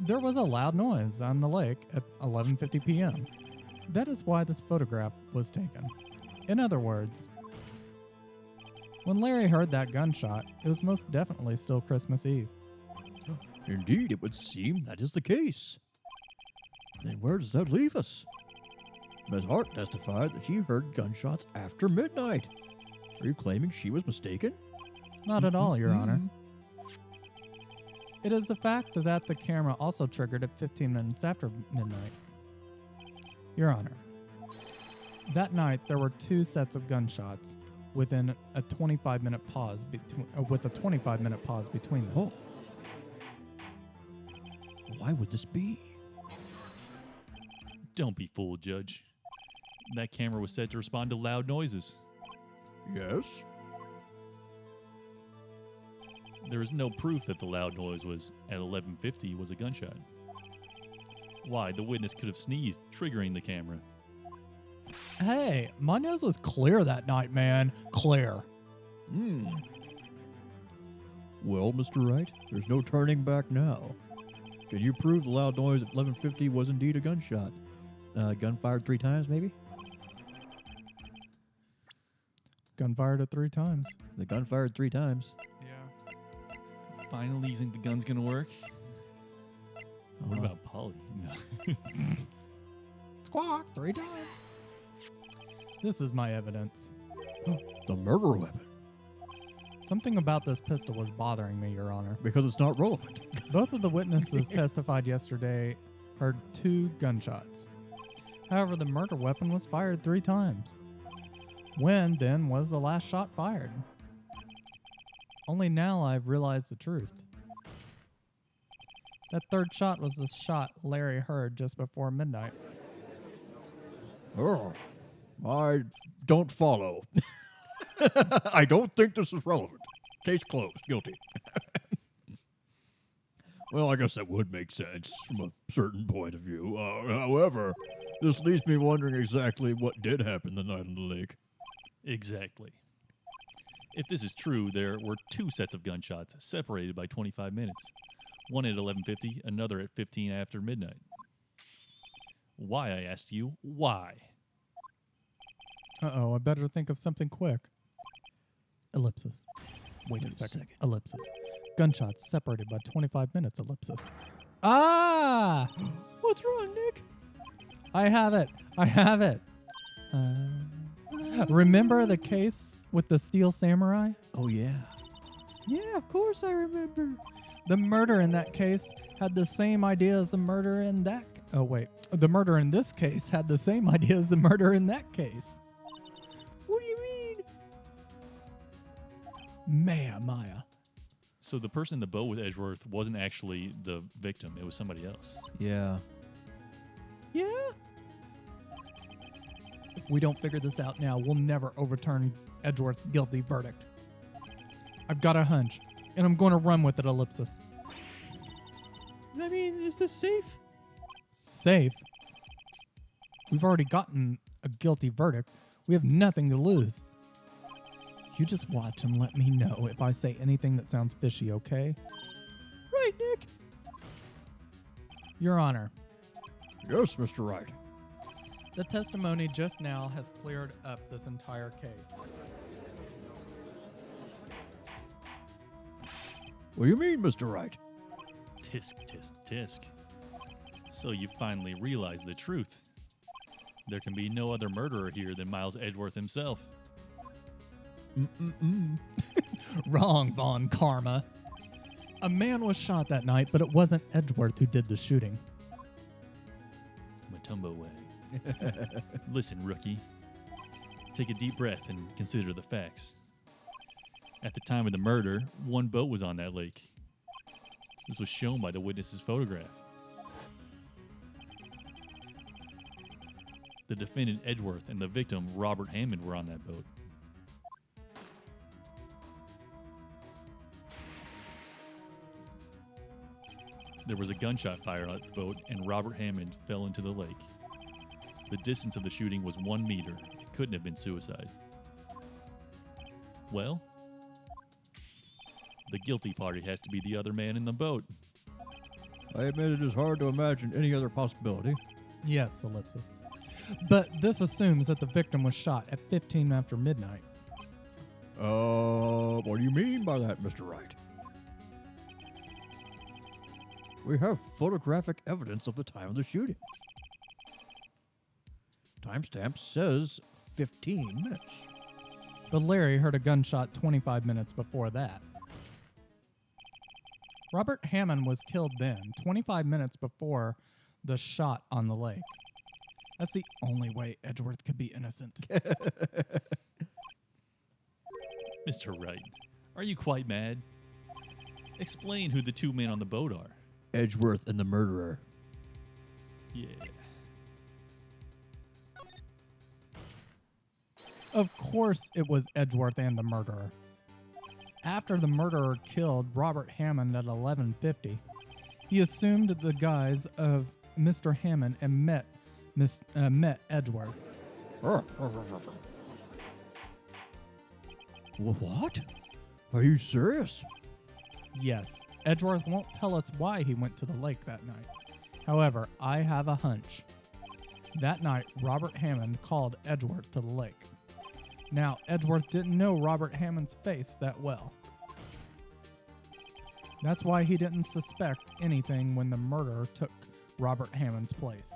Speaker 1: There was a loud noise on the lake at 11:50 p.m. That is why this photograph was taken. In other words, when Larry heard that gunshot, it was most definitely still Christmas Eve.
Speaker 4: Indeed, it would seem that is the case. Then where does that leave us? Miss Hart testified that she heard gunshots after midnight. Are you claiming she was mistaken?
Speaker 1: Not at all, Your Honor. It is the fact that the camera also triggered at 15 minutes after midnight. Your Honor, that night there were 2 sets of gunshots within a 25-minute pause with a 25-minute pause between them.
Speaker 4: Oh. Why would this be?
Speaker 3: Don't be fooled, Judge. That camera was set to respond to loud noises.
Speaker 4: Yes.
Speaker 3: There is no proof that the loud noise was at 11:50 was a gunshot. Why? The witness could have sneezed, triggering the camera.
Speaker 1: Hey, my nose was clear that night, man. Clear.
Speaker 4: Well, Mr. Wright, there's no turning back now. Can you prove the loud noise at 11:50 was indeed a gunshot? Gun fired 3 times, maybe?
Speaker 1: Gun fired at 3 times.
Speaker 4: The gun fired 3 times.
Speaker 1: Yeah.
Speaker 3: Finally, you think the gun's gonna work? What about Polly? No.
Speaker 1: Squawk 3 times. This is my evidence.
Speaker 4: The murder weapon.
Speaker 1: Something about this pistol was bothering me, Your Honor.
Speaker 4: Because it's not relevant.
Speaker 1: Both of the witnesses testified yesterday heard 2 gunshots. However, the murder weapon was fired 3 times. When, then, was the last shot fired? Only now I've realized the truth. That 3rd shot was the shot Larry heard just before midnight.
Speaker 4: Oh, I don't follow. I don't think this is relevant. Case closed. Guilty. Well, I guess that would make sense from a certain point of view. However, this leaves me wondering exactly what did happen the night on the lake.
Speaker 3: Exactly. If this is true, there were 2 sets of gunshots separated by 25 minutes. One at 11:50, another at 15 after midnight. Why, I asked you, why?
Speaker 1: Uh-oh, I better think of something quick. Ellipsis. Wait a second. Ellipsis. Gunshots separated by 25 minutes. Ellipsis. Ah!
Speaker 4: What's wrong, Nick?
Speaker 1: I have it. Remember the case with the Steel Samurai?
Speaker 4: Oh, yeah. Yeah, of course I remember.
Speaker 1: The murder in that case had the same idea as the murder in that... Oh, wait. The murder in this case had the same idea as the murder in that case.
Speaker 4: What do you mean?
Speaker 1: Maya.
Speaker 3: So the person in the boat with Edgeworth wasn't actually the victim. It was somebody else.
Speaker 4: Yeah. Yeah?
Speaker 1: If we don't figure this out now, we'll never overturn Edgeworth's guilty verdict. I've got a hunch, and I'm going to run with it, Ellipsis.
Speaker 4: I mean, is this safe?
Speaker 1: Safe? We've already gotten a guilty verdict. We have nothing to lose. You just watch and let me know if I say anything that sounds fishy, okay?
Speaker 4: Right, Nick.
Speaker 1: Your Honor,
Speaker 4: Yes, Mr. Wright.
Speaker 1: the testimony just now has cleared up this entire case.
Speaker 4: What do you mean, Mr. Wright?
Speaker 3: Tisk, tisk, tisk. So you finally realize the truth. There can be no other murderer here than Miles Edgeworth himself.
Speaker 1: Wrong, Von Karma. A man was shot that night, but it wasn't Edgeworth who did the shooting.
Speaker 3: Matumbo way. Listen, rookie. Take a deep breath and consider the facts. At the time of the murder, one boat was on that lake. This was shown by the witness's photograph. The defendant Edgeworth and the victim Robert Hammond were on that boat. There was a gunshot fired at the boat and Robert Hammond fell into the lake. The distance of the shooting was 1 meter. It couldn't have been suicide. Well, the guilty party has to be the other man in the boat.
Speaker 4: I admit it is hard to imagine any other possibility.
Speaker 1: Yes, ellipsis. But this assumes that the victim was shot at 15 after midnight.
Speaker 4: What do you mean by that, Mr. Wright? We have photographic evidence of the time of the shooting. Timestamp says 15 minutes.
Speaker 1: But Larry heard a gunshot 25 minutes before that. Robert Hammond was killed then, 25 minutes before the shot on the lake. That's the only way Edgeworth could be innocent.
Speaker 3: Mr. Wright, are you quite mad? Explain who the two men on the boat are.
Speaker 4: Edgeworth and the murderer.
Speaker 3: Yeah.
Speaker 1: Of course it was Edgeworth and the murderer. After the murderer killed Robert Hammond at 11:50, he assumed the guise of Mr. Hammond and met Edgeworth.
Speaker 4: What? Are you serious?
Speaker 1: Yes, Edgeworth won't tell us why he went to the lake that night. However, I have a hunch. That night, Robert Hammond called Edgeworth to the lake. Now, Edgeworth didn't know Robert Hammond's face that well. That's why he didn't suspect anything when the murderer took Robert Hammond's place.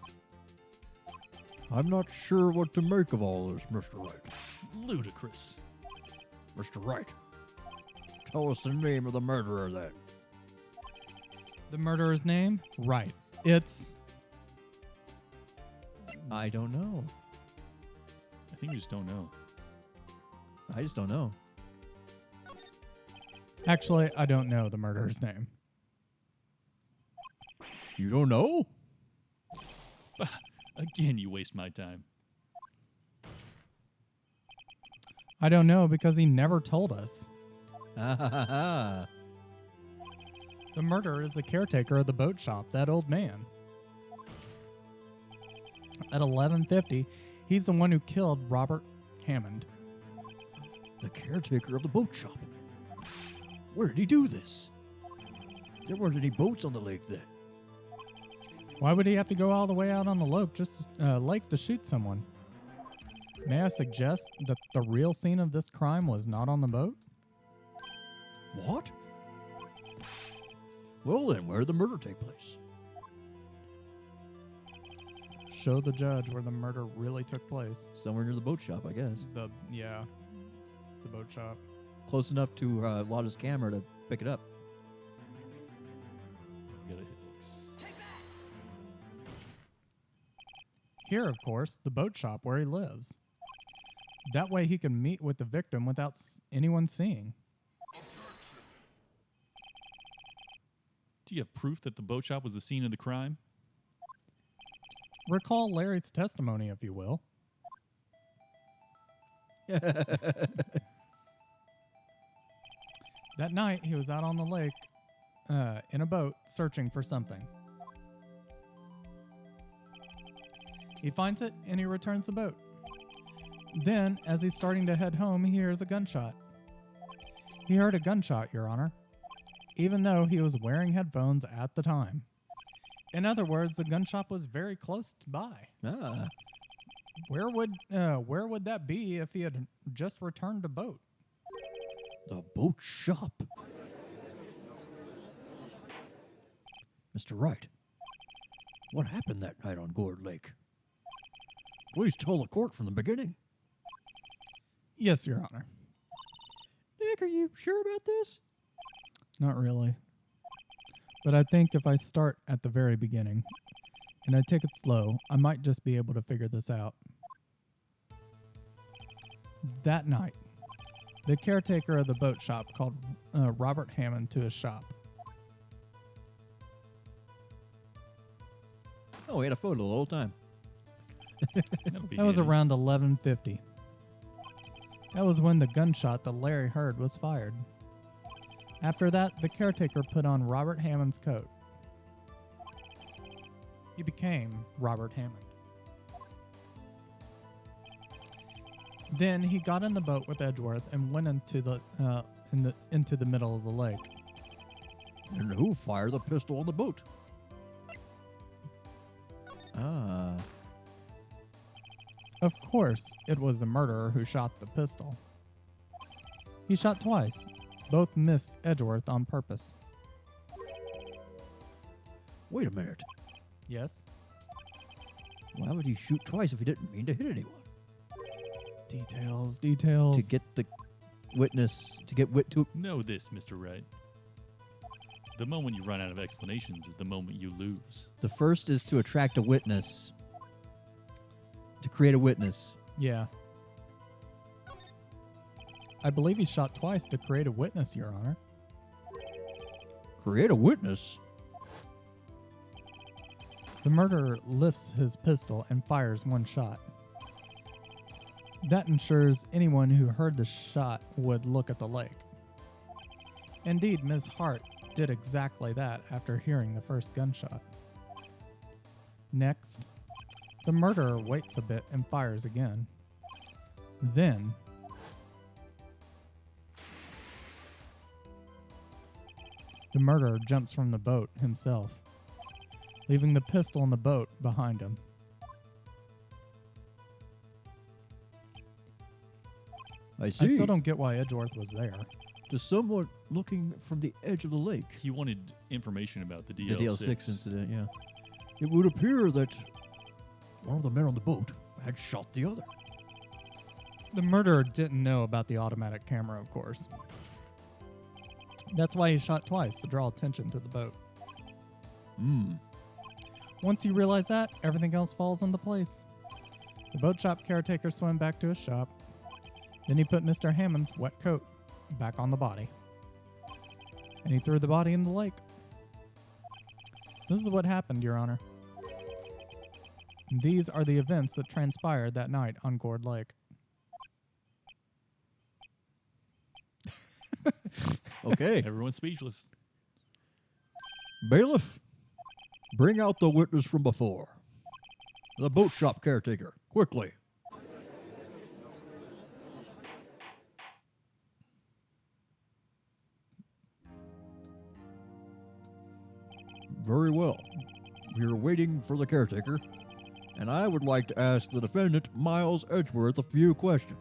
Speaker 4: I'm not sure what to make of all this, Mr. Wright.
Speaker 3: Ludicrous.
Speaker 4: Mr. Wright, tell us the name of the murderer then.
Speaker 1: The murderer's name? Wright. It's...
Speaker 4: I don't know.
Speaker 3: I think you just don't know.
Speaker 4: I just don't know.
Speaker 1: Actually, I don't know the murderer's name.
Speaker 4: You don't know?
Speaker 3: Again, you waste my time.
Speaker 1: I don't know because he never told us.
Speaker 4: The
Speaker 1: The murderer is the caretaker of the boat shop, that old man. At 11:50, he's the one who killed Robert Hammond.
Speaker 4: The caretaker of the boat shop. Where did he do this? There weren't any boats on the lake then.
Speaker 1: Why would he have to go all the way out on the lake to shoot someone? May I suggest that the real scene of this crime was not on the boat?
Speaker 4: What? Well then, where did the murder take place?
Speaker 1: Show the judge where the murder really took place.
Speaker 4: Somewhere near the boat shop, I guess.
Speaker 1: The boat shop.
Speaker 4: Close enough to Lotta's camera to pick it up.
Speaker 3: Gotta hit X.
Speaker 1: Here, of course, the boat shop where he lives. That way he can meet with the victim without anyone seeing.
Speaker 3: Do you have proof that the boat shop was the scene of the crime?
Speaker 1: Recall Larry's testimony, if you will. That night, he was out on the lake in a boat searching for something. He finds it and he returns the boat. Then, as he's starting to head home, he hears a gunshot. He heard a gunshot, Your Honor, even though he was wearing headphones at the time. In other words, the gun shop was very close by.
Speaker 4: Ah.
Speaker 1: Where would that be if he had just returned the boat?
Speaker 4: The boat shop. Mr. Wright, what happened that night on Gourd Lake? Please tell the court from the beginning.
Speaker 1: Yes, Your Honor.
Speaker 4: Nick, are you sure about this?
Speaker 1: Not really. But I think if I start at the very beginning and I take it slow, I might just be able to figure this out. That night, the caretaker of the boat shop called Robert Hammond to his shop.
Speaker 4: Oh, we had a photo the whole time.
Speaker 3: That'll be
Speaker 1: That was
Speaker 3: handy.
Speaker 1: around 11:50. That was when the gunshot that Larry heard was fired. After that, the caretaker put on Robert Hammond's coat. He became Robert Hammond. Then he got in the boat with Edgeworth and went into the middle of the lake.
Speaker 4: And who fired the pistol on the boat? Ah.
Speaker 1: Of course, it was the murderer who shot the pistol. He shot twice. Both missed Edgeworth on purpose.
Speaker 4: Wait a minute.
Speaker 1: Yes?
Speaker 4: Why would he shoot twice if he didn't mean to hit anyone?
Speaker 1: Details.
Speaker 4: To get the witness, to get to...
Speaker 3: Know this, Mr. Wright. The moment you run out of explanations is the moment you lose.
Speaker 4: The first is to attract a witness. To create a witness.
Speaker 1: Yeah. I believe he shot twice to create a witness, Your Honor.
Speaker 4: Create a witness?
Speaker 1: The murderer lifts his pistol and fires one shot. That ensures anyone who heard the shot would look at the lake. Indeed, Ms. Hart did exactly that after hearing the first gunshot. Next, the murderer waits a bit and fires again. Then, the murderer jumps from the boat himself, leaving the pistol in the boat behind him.
Speaker 4: I see.
Speaker 1: I still don't get why Edgeworth was there.
Speaker 4: To someone looking from the edge of the lake.
Speaker 3: He wanted information about the
Speaker 4: The
Speaker 3: DL6.
Speaker 4: DL6 incident, yeah. It would appear that one of the men on the boat had shot the other.
Speaker 1: The murderer didn't know about the automatic camera, of course. That's why he shot twice, to draw attention to the boat. Once you realize that, everything else falls into place. The boat shop caretaker swam back to his shop. Then he put Mr. Hammond's wet coat back on the body. And he threw the body in the lake. This is what happened, Your Honor. These are the events that transpired that night on Gourd Lake.
Speaker 4: Okay.
Speaker 3: Everyone's speechless.
Speaker 4: Bailiff, bring out the witness from before. The boat shop caretaker, quickly. Very well. We're waiting for the caretaker, and I would like to ask the defendant, Miles Edgeworth, a few questions.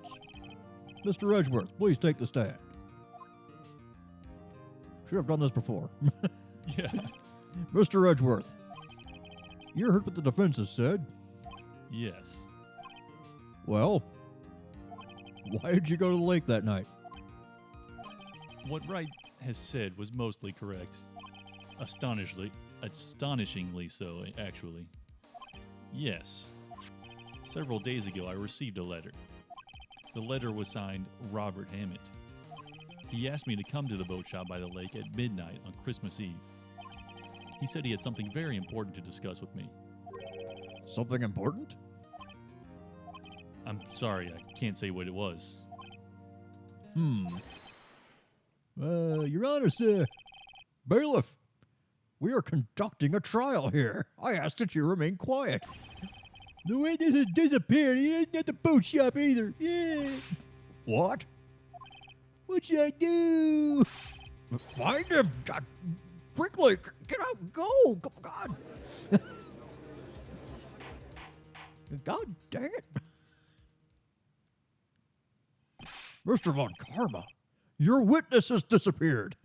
Speaker 4: Mr. Edgeworth, please take the stand. Should have done this before.
Speaker 3: Yeah.
Speaker 4: Mr. Edgeworth, you heard what the defense has said.
Speaker 3: Yes.
Speaker 4: Well, why did you go to the lake that night?
Speaker 3: What Wright has said was mostly correct. Astonishingly so, actually. Yes. Several days ago, I received a letter. The letter was signed Robert Hammond. He asked me to come to the boat shop by the lake at midnight on Christmas Eve. He said he had something very important to discuss with me.
Speaker 4: Something important?
Speaker 3: I'm sorry, I can't say what it was.
Speaker 4: Your Honor, sir. Bailiff, we are conducting a trial here. I ask that you remain quiet. The witness has disappeared. He isn't at the boat shop either. Yeah. What? What should I do? Find him. Quickly, get out, go. Come on. God dang it. Mr. Von Karma, your witness has disappeared.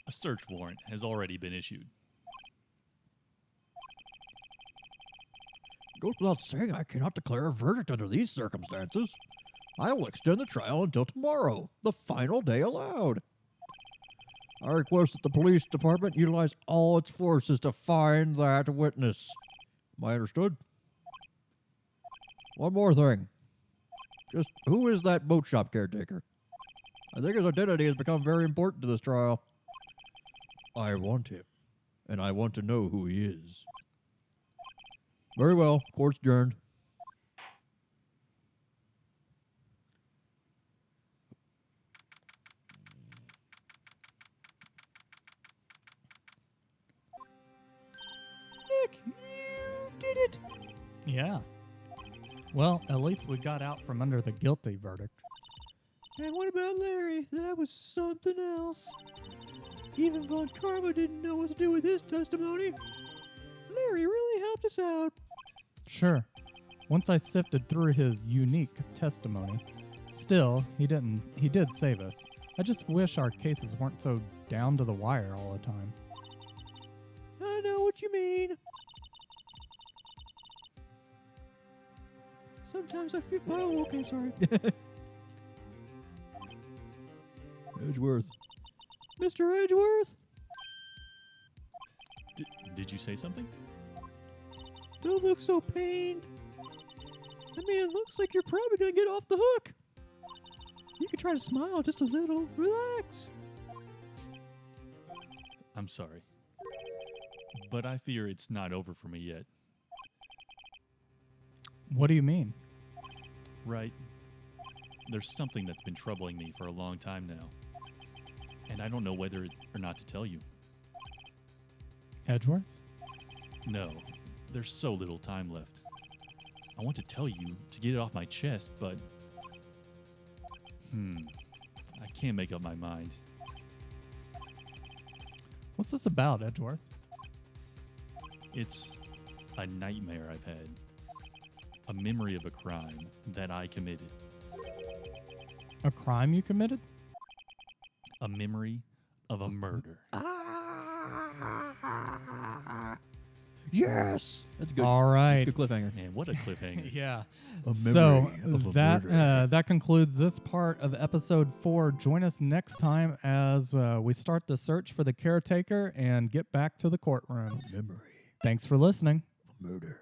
Speaker 3: A search warrant has already been issued.
Speaker 4: Goes without saying I cannot declare a verdict under these circumstances. I will extend the trial until tomorrow, the final day allowed. I request that the police department utilize all its forces to find that witness. Am I understood? One more thing. Just who is that boat shop caretaker? I think his identity has become very important to this trial. I want him, and I want to know who he is. Very well. Court's adjourned. Nick, you did it.
Speaker 1: Yeah. Well, at least we got out from under the guilty verdict.
Speaker 4: And what about Larry? That was something else. Even Von Karma didn't know what to do with his testimony. Larry really helped us out.
Speaker 1: Sure. Once I sifted through his unique testimony, still, he did save us. I just wish our cases weren't so down to the wire all the time.
Speaker 4: I know what you mean. Sometimes I feel... Oh, okay, sorry. Edgeworth. Mr. Edgeworth?
Speaker 3: Did you say something?
Speaker 4: Don't look so pained. I mean, it looks like you're probably going to get off the hook. You can try to smile just a little. Relax.
Speaker 3: I'm sorry. But I fear it's not over for me yet.
Speaker 1: What do you mean?
Speaker 3: Right. There's something that's been troubling me for a long time now. And I don't know whether or not to tell you.
Speaker 1: Edgeworth?
Speaker 3: No, there's so little time left. I want to tell you to get it off my chest, but... I can't make up my mind.
Speaker 1: What's this about, Edgeworth?
Speaker 3: It's a nightmare I've had. A memory of a crime that I committed.
Speaker 1: A crime you committed?
Speaker 3: A memory of a murder.
Speaker 4: Yes! That's good.
Speaker 1: All right.
Speaker 4: That's a good cliffhanger.
Speaker 3: Man, what a cliffhanger.
Speaker 1: Yeah.
Speaker 4: A
Speaker 1: So
Speaker 4: memory of a
Speaker 1: that
Speaker 4: murder.
Speaker 1: that concludes this part of episode 4. Join us next time as we start the search for the caretaker and get back to the courtroom.
Speaker 4: Memory
Speaker 1: Thanks for listening.
Speaker 4: of murder.